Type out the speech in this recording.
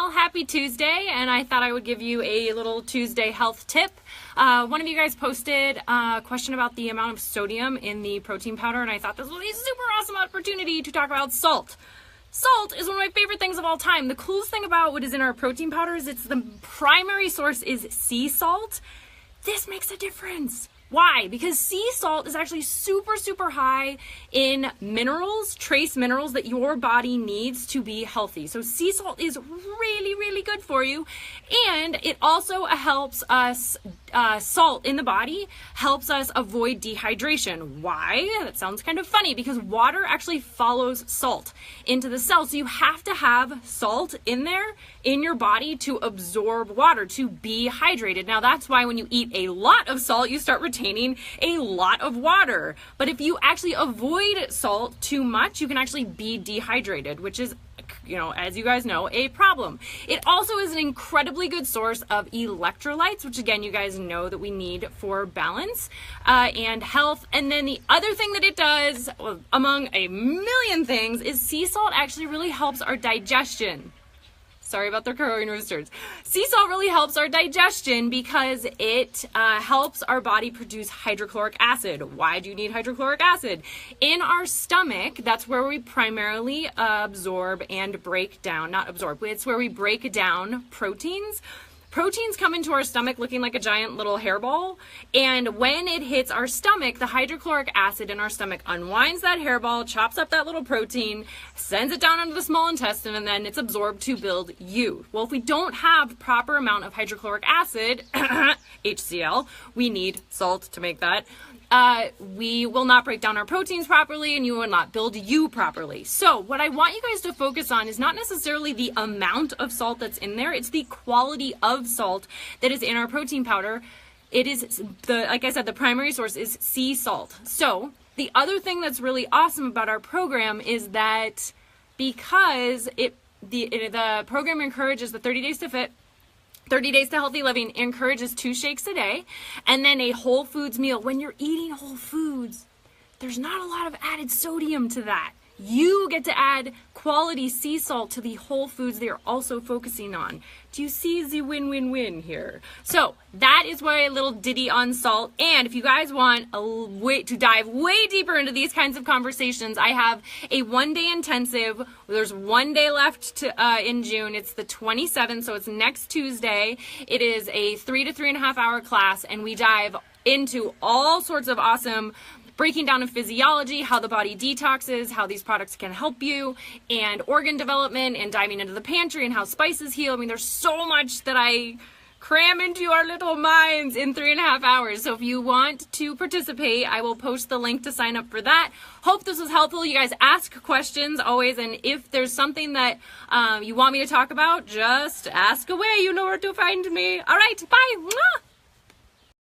all, happy Tuesday, and I thought I would give you a little Tuesday health tip. One of you guys posted a question about the amount of sodium in the protein powder, and I thought this was a super awesome opportunity to talk about salt. Salt is one of my favorite things of all time. The coolest thing about what is in our protein powder is the primary source is sea salt. This makes a difference. Why? Because sea salt is actually super, super high in minerals, trace minerals that your body needs to be healthy. So sea salt is really, really good for you. And it also helps us, salt in the body helps us avoid dehydration. Why? That sounds kind of funny because water actually follows salt into the cell. So you have to have salt in there in your body to absorb water, to be hydrated. Now that's why when you eat a lot of salt, you start retaining a lot of water. But if you actually avoid salt too much, you can actually be dehydrated, which is, as you guys know, a problem. It also is an incredibly good source of electrolytes, which again, you guys know that we need for balance and health. And then the other thing that it does, among a million things, is sea salt actually really helps our digestion. Sorry about the crowing roosters. Sea salt really helps our digestion because it helps our body produce hydrochloric acid. Why do you need hydrochloric acid? In our stomach, that's where we primarily absorb and break down, not absorb, it's where we break down proteins. Proteins come into our stomach looking like a giant little hairball, and when it hits our stomach, the hydrochloric acid in our stomach unwinds that hairball, chops up that little protein, sends it down into the small intestine, and then it's absorbed to build you. Well, if we don't have proper amount of hydrochloric acid, HCl, we need salt to make that, we will not break down our proteins properly and you will not build you properly. So what I want you guys to focus on is not necessarily the amount of salt that's in there, it's the quality of salt that is in our protein powder. It is, like I said, the primary source is sea salt. So the other thing that's really awesome about our program is that because the program encourages the 30 Days to Fit, 30 Days to Healthy Living encourages 2 shakes a day and then a whole foods meal. When you're eating whole foods, there's not a lot of added sodium to that. You get to add quality sea salt to the whole foods they're also focusing on. Do you see the win-win-win here? So that is why a little ditty on salt. And if you guys want to dive way deeper into these kinds of conversations, I have a 1-day intensive. There's 1 day left in June. It's the 27th, so it's next Tuesday. It is a 3 to 3.5 hour class, and we dive into all sorts of awesome breaking down of physiology, how the body detoxes, how these products can help you, and organ development, and diving into the pantry and how spices heal. I mean, there's so much that I cram into our little minds in 3.5 hours. So if you want to participate, I will post the link to sign up for that. Hope this was helpful. You guys ask questions always, and if there's something that you want me to talk about, just ask away. You know where to find me. All right, bye. Mwah!